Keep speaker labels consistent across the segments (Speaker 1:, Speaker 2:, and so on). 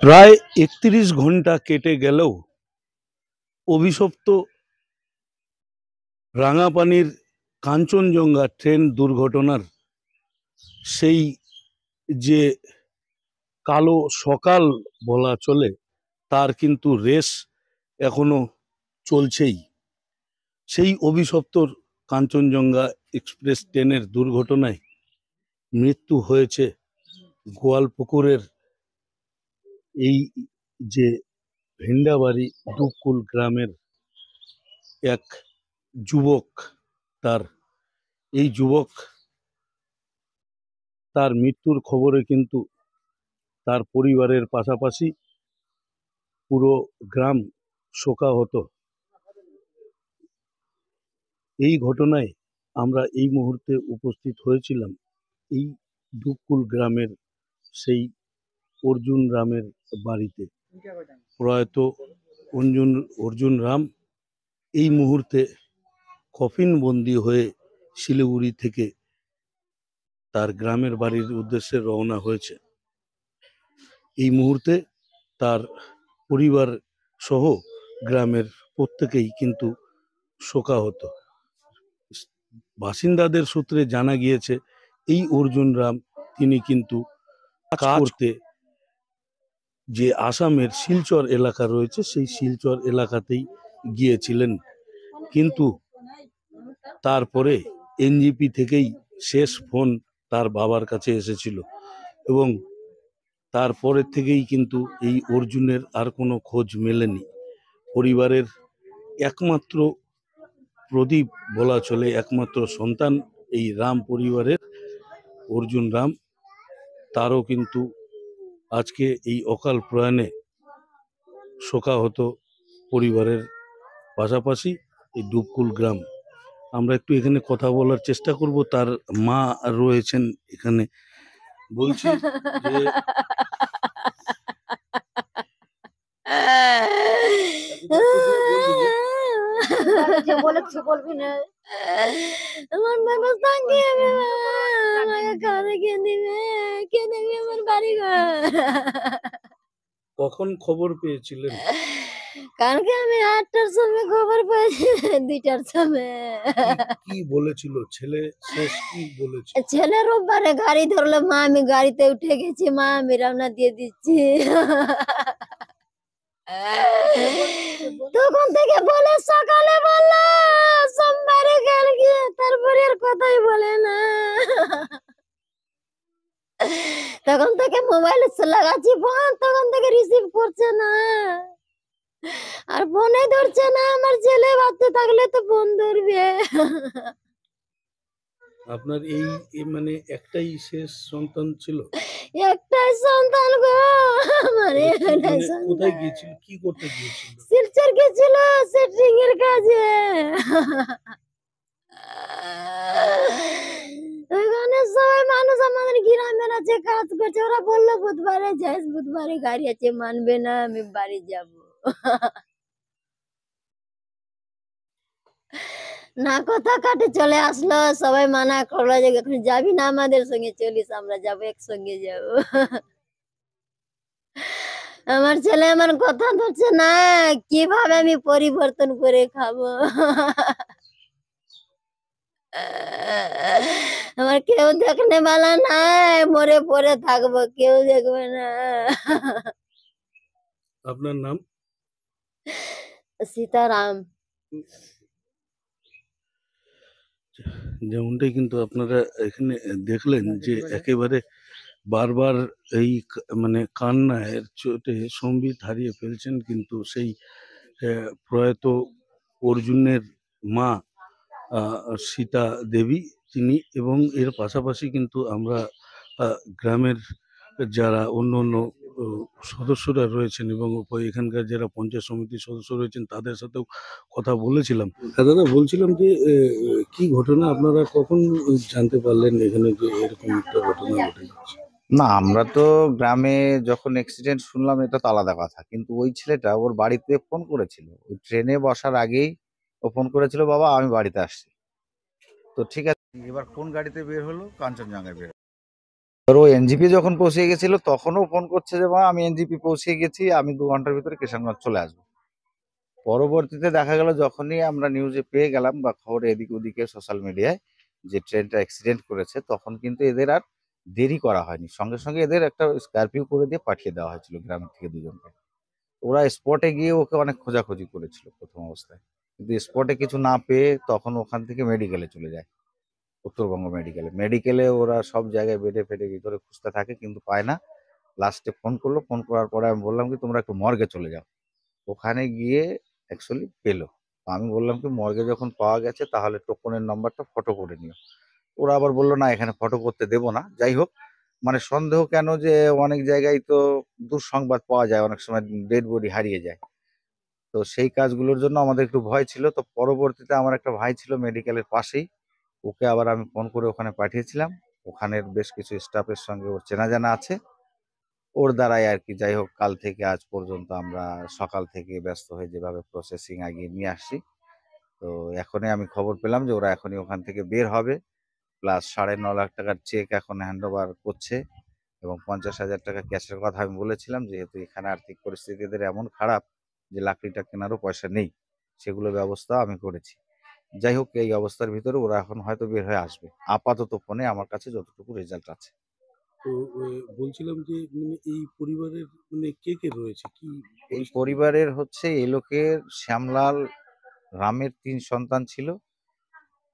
Speaker 1: প্রায় ৩১ ঘন্টা কেটে গেলেও অভিশপ্ত রাঙাপানির কাঞ্চনজঙ্ঘা ট্রেন দুর্ঘটনার সেই যে কালো সকাল বলা চলে, তার কিন্তু রেশ এখনো চলছেই। সেই অভিশপ্ত কাঞ্চনজঙ্ঘা এক্সপ্রেস ট্রেনের দুর্ঘটনায় মৃত্যু হয়েছে গোয়ালপুকুরের এই যে ভেন্ডাবাড়ি ডুবকুল গ্রামের এক যুবক। এই যুবক তার মৃত্যুর খবরে কিন্তু তার পরিবারের পাশাপাশি পুরো গ্রাম শোকাহত। এই ঘটনায় আমরা এই মুহূর্তে উপস্থিত হয়েছিলাম এই ডুবকুল গ্রামের সেই অর্জুন রামের বাড়িতে। প্রয়াত অর্জুন রাম এই মুহূর্তে কফিন বন্দী হয়ে শিলিগুড়ি থেকে তার গ্রামের বাড়ির উদ্দেশ্যে রওনা হয়েছে। এই মুহূর্তে তার পরিবার সহ গ্রামের প্রত্যেকেই কিন্তু শোকাহত। বাসিন্দাদের সূত্রে জানা গিয়েছে এই অর্জুন রাম তিনি কিন্তু কাজ করতে যে আসামের শিলচর এলাকা রয়েছে সেই শিলচর এলাকাতেই গিয়েছিলেন, কিন্তু তারপরে এনজিপি থেকেই শেষ ফোন তার বাবার কাছে এসেছিল এবং তারপরের থেকেই কিন্তু এই অর্জুনের আর কোনো খোঁজ মেলেনি। পরিবারের একমাত্র প্রদীপ বলা চলে, একমাত্র সন্তান এই রাম পরিবারের অর্জুন রাম, তারও কিন্তু আজকে এই অকাল প্রয়াণে শোকাহত পরিবারের পাশাপাশি এই ডুবকুল গ্রাম। আমরা একটু এখানে কথা বলার চেষ্টা করব, তার মা রয়েছেন এখানে। বলছি যে
Speaker 2: বলবি না আমার বাবা সঙ্গে আমাকে কাঁদে কে দিবে, কে দেখবে আমার বাড়ি ঘর।
Speaker 1: কখন খবর পেয়েছিলেন?
Speaker 2: কালকে আমি 8টার সময় খবর পেয়েছি, 2টার সময়।
Speaker 1: কি বলেছিল ছেলে? শেষ কি বলেছিল
Speaker 2: ছেলে? রোববারে গাড়ি ধরলো, মা আমি গাড়িতে উঠে গেছি, মা আমি রওনা দিয়ে দিচ্ছি। তখন থেকে বলে সকালে বললো সোমবারে কালকে, তারপরে আর কথাই বলে না। তখন থেকে মোবাইল লাগাচ্ছি ফোন, তখন থেকে রিসিভ করছে না, আর ফোনে ধরছে না। আমার ছেলে বাচ্চা থাকলে তো ফোন ধরবে।
Speaker 1: আপনার এই মানে একটাই শেষ সন্তান ছিল?
Speaker 2: একটাই সন্তান গো আমার।
Speaker 1: কোথায় গিয়েছিল, কি করতে গিয়েছিল?
Speaker 2: শিলচর গেছিল সেটিং এর কাজে। ওখানে সবাই মানুষ আমাদের গ্রামের আছে, কাজ করছে। ওরা বললো বুধবারে যাইস, বুধবারে গাড়ি আছে, মানবে না, আমি বাড়ি যাব না। কথা কাটে চলে আসলো, সবাই মানা করলো যে এখন যাবি না আমাদের সঙ্গে, চলিস আমরা যাবো, একসঙ্গে যাবো। আমার ছেলে আমার কথা ধরছে না, কিভাবে আমি পরিবর্তন করে খাবো। আমার কেউ দেখনে বালা নাই, মরে পড়ে থাকবো, কেউ দেখবে না।
Speaker 1: আপনার নাম?
Speaker 2: সীতারাম।
Speaker 1: যেমনটাই কিন্তু আপনারা এখানে দেখলেন যে একেবারে বারবার এই মানে কান্নার চোটে সম্বিত হারিয়ে ফেলছেন কিন্তু সেই প্রয়াত অর্জুনের মা সীতা দেবী তিনি, এবং এর পাশাপাশি কিন্তু আমরা গ্রামের যারা অন্য অন্য সদস্যরা রয়েছেন এবং এখানকার যারা পঞ্চায়েত সমিতির সদস্য রয়েছেন তাদের সাথেও কথা বলেছিলাম। দাদা বলছিলাম যে কি ঘটনা, আপনারা কখন জানতে পারলেন এখানে যে এরকম একটা ঘটনা ঘটে যাচ্ছে?
Speaker 3: না, আমরা তো গ্রামে যখন অ্যাক্সিডেন্ট শুনলাম এটা তো আলাদা কথা, কিন্তু ওই ছেলেটা ওর বাড়িতে ফোন করেছিল, ওই ট্রেনে বসার আগেই ও ফোন করেছিল, বাবা আমি বাড়িতে আসছি। তো ঠিক আছে, এবার কোন গাড়িতে বের হলো? কাঞ্চনজঙ্ঘায় বের ধরো এনজিপি যখন পৌঁছে গেছিল তখনও ফোন করছে যে মা আমি এনজিপি পৌঁছে গেছি, আমি 2 ঘন্টার ভিতরে কিষানগঞ্জ চলে আসবো। পরবর্তীতে দেখা গেল যখনই আমরা নিউজে পেয়ে গেলাম বা খবরে এদিক ওদিকে সোশ্যাল মিডিয়ায় যে ট্রেনটা অ্যাক্সিডেন্ট করেছে, তখন কিন্তু এদের আর দেরি করা হয়নি, সঙ্গে সঙ্গে এদের একটা স্করপিও করে দিয়ে পাঠিয়ে দেওয়া হয়েছিল গ্রামের থেকে 2জনকে। ওরা স্পটে গিয়ে ওকে অনেক খোঁজাখুঁজি করেছিল প্রথম অবস্থায়, কিন্তু স্পটে কিছু না পেয়ে তখন ওখান থেকে মেডিকেলে চলে যায়, উত্তরবঙ্গ মেডিকেলে। মেডিকেলে ওরা সব জায়গায় বেডে ফেডে ভিতরে খুঁজতে থাকে কিন্তু পায় না। লাস্টে ফোন করলো, ফোন করার পরে আমি বললাম কি তোমরা একটু মর্গে চলে যাও। ওখানে গিয়ে অ্যাকচুয়ালি পেলো। তো আমি বললাম কি মর্গে যখন পাওয়া গেছে তাহলে টোকনের নাম্বারটা ফটো করে নিও। ওরা আবার বললো না এখানে ফটো করতে দেবো না। যাই হোক, মানে সন্দেহ কেন যে অনেক জায়গায় তো দুঃসংবাদ পাওয়া যায়, অনেক সময় ডেড বডি হারিয়ে যায়। তো সেই কাজগুলোর জন্য আমাদের একটু ভয় ছিল। তো পরবর্তীতে আমার একটা ভাই ছিল মেডিকেলের পাশেই, ওকে আবার আমি ফোন করে ওখানে পাঠিয়েছিলাম। ওখানের বেশ কিছু স্টাফের সঙ্গে ওর চেনা জানা আছে, ওর দ্বারাই আর কি। যাই হোক, কাল থেকে আজ পর্যন্ত আমরা সকাল থেকে ব্যস্ত হয়ে যেভাবে প্রসেসিং আগিয়ে নিয়ে আসছি। তো এখনই আমি খবর পেলাম যে ওরা এখনই ওখান থেকে বের হবে, প্লাস 9.5 লাখ টাকার চেক এখন হ্যান্ড ওভার করছে এবং 50,000 টাকা ক্যাশের কথা আমি বলেছিলাম, যেহেতু এখানে আর্থিক পরিস্থিতি এদের এমন খারাপ যে লাকড়িটা কেনারও পয়সা নেই, সেগুলো ব্যবস্থা আমি করেছি। যাই হোক, এই অবস্থার ভিতরে ওরা এখন হয়তো বের হয়ে আসবে, আপাতত ফোনে আমার কাছে যতটুকু রেজাল্ট আছে।
Speaker 1: তো বলছিলাম যে মানে এই পরিবারের মানে কে কে রয়েছে, কি
Speaker 3: এই
Speaker 1: পরিস্থিতি?
Speaker 3: পরিবারের হচ্ছে এই লোকের শ্যামলাল রামের 3 সন্তান ছিল।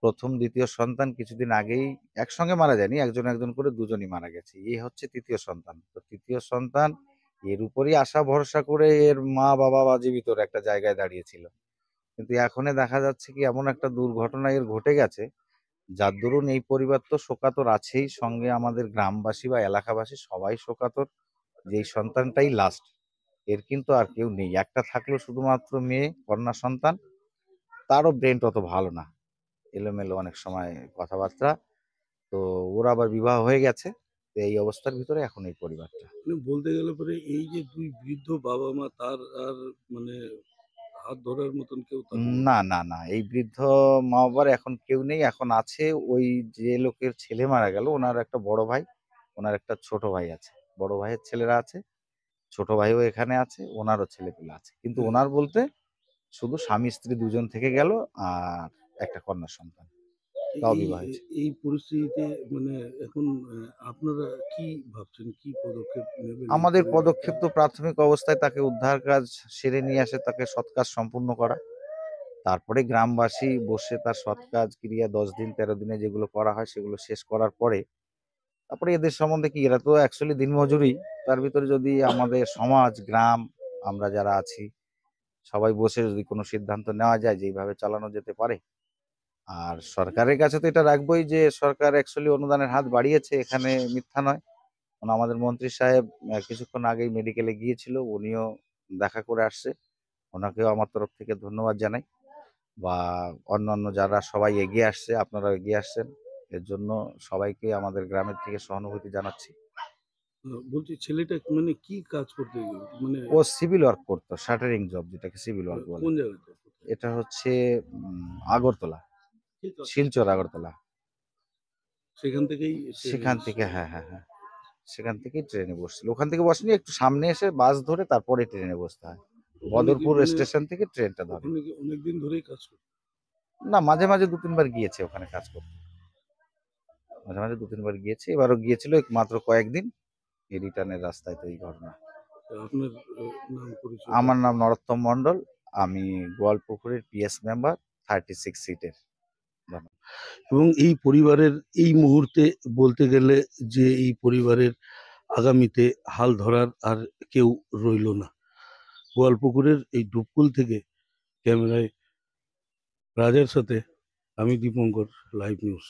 Speaker 3: প্রথম দ্বিতীয় সন্তান কিছুদিন আগেই একসঙ্গে মারা যায়নি, একজন একজন করে 2জনই মারা গেছে। এই হচ্ছে তৃতীয় সন্তান। তো তৃতীয় সন্তান এর উপরই আশা ভরসা করে এর মা বাবা বা জীবিত একটা জায়গায় দাঁড়িয়েছিল। কিন্তু এখনই দেখা যাচ্ছে কি এমন একটা দুর্ঘটনা এর ঘটে গেছে, যার দরুন এই পরিবার তো শোকাতুর আছেই, সঙ্গে আমাদের গ্রামবাসী বা এলাকাবাসী সবাই শোকাতুর যে এই সন্তানটাই লাস্ট। এর কিন্তু আর কেউ নেই। একটা থাকলো শুধুমাত্র মেয়ে, কন্যা সন্তান। তারও ব্রেন অত ভালো না, এলোমেলো অনেক সময় কথাবার্তা। তো ওর আবার বিবাহ হয়ে গেছে। তো এই অবস্থার ভিতরে এখন এই পরিবারটা।
Speaker 1: মানে বলতে গেলে পরে এই যে দুই বৃদ্ধ বাবা মা, তার আর মানে হাত ধরার মতন কেউ থাকলো না।
Speaker 3: না, না, না। এই বৃদ্ধ মা বাবার এখন কেউ নেই। এখন আছে ওই যে লোকের ছেলে মারা গেল, ওনার একটা বড় ভাই, ওনার একটা ছোট ভাই আছে। বড় ভাইয়ের ছেলেরা আছে, ছোট ভাইও এখানে আছে, ওনারও ছেলেপিলে আছে। কিন্তু
Speaker 1: হ্যাঁ,
Speaker 3: ওনার বলতে শুধু স্বামী স্ত্রী 2জন থেকে গেল আর একটা কন্যা সন্তান, তাও
Speaker 1: এই
Speaker 3: বিবাহ হয়েছে।
Speaker 1: এই পরিস্থিতিতে মানে এখন আপনারা কি ভাবছেন, কি পদক্ষেপ নেবেন এই
Speaker 3: আমাদের
Speaker 1: পরিবারটা?
Speaker 3: পদক্ষেপ তো প্রাথমিক অবস্থায় তাকে উদ্ধার কাজ সেরে নিয়ে আসে, তাকে সৎ কাজ সম্পূর্ণ করা। তারপরে গ্রামবাসী বসে তার সৎ কাজ ক্রিয়া 10 দিন 13 দিনে যেগুলো করা হয় সেগুলো শেষ করার পরে তারপরে এদের সম্বন্ধে কি, এরা তো অ্যাকচুয়ালি দিনমজুরি। তার ভিতরে যদি আমাদের সমাজ, গ্রাম, আমরা যারা আছি সবাই বসে যদি কোনো সিদ্ধান্ত নেওয়া যায় যে এইভাবে চালানো যেতে পারে। আর সরকারের কাছে তো এটা রাখবোই যে সরকার অ্যাকচুয়ালি অনুদানের হাত বাড়িয়েছে, এখানে মিথ্যা নয়। কারণ আমাদের মন্ত্রী সাহেব কিছুক্ষণ আগেই মেডিকেলে গিয়েছিল, উনিও দেখা করে আসছে। ওনাকেও আমার তরফ থেকে ধন্যবাদ জানাই। বা অন্যান্য যারা সবাই এগিয়ে আসছে, আপনারাও এগিয়ে আসছেন, এর জন্য সবাইকে আমাদের গ্রামের থেকে সহানুভূতি জানাচ্ছি।
Speaker 1: বলছি ছেলেটা মানে কি কাজ করতে মানে
Speaker 3: ও সিভিল ওয়ার্ক করতো, শাটারিং জব, যেটাকে সিভিল ওয়ার্ক বলে।
Speaker 1: কোন জায়গাতে কোথায়?
Speaker 3: এটা হচ্ছে আগরতলা, শিলচর আগরতলা।
Speaker 1: সেখান থেকেই
Speaker 3: সেখান থেকে, হ্যাঁ, হ্যাঁ, হ্যাঁ, সেখান থেকেই ট্রেনে বসছিল। ওখান থেকে বসেনি, একটু সামনে এসে বাস ধরে তারপরে ট্রেনে বসতে হয়।
Speaker 1: ওখানে কি
Speaker 3: বদরপুর
Speaker 1: মানে
Speaker 3: স্টেশন থেকে ট্রেনটা ধরে।
Speaker 1: ওখানে কি অনেকদিন ধরেই কাজ করে?
Speaker 3: না, মাঝে মাঝে 2-3 বার গিয়েছে ওখানে কাজ করতে। মাঝে মাঝে 2-3 বার গিয়েছে, এবারও গিয়েছিল মাত্র কয়েকদিন। এই রিটার্নের রাস্তায় তো এই ঘটনা।
Speaker 1: আপনার নাম পরিচয়টা
Speaker 3: আমার
Speaker 1: একটু।
Speaker 3: নাম নরোত্তম মণ্ডল। আমি গোয়ালপুকুরের পিএস মেম্বার, 36 সিটের। ধন্যবাদ।
Speaker 1: এবং এই পরিবারের এই মুহূর্তে বলতে গেলে যে এই পরিবারের আগামীতে হাল ধরার আর কেউ রইলো না। গোয়ালপুকুরের এই ডুবকুল থেকে ক্যামেরায় রাজের সাথে আমি দীপঙ্কর, লাইভ নিউজ।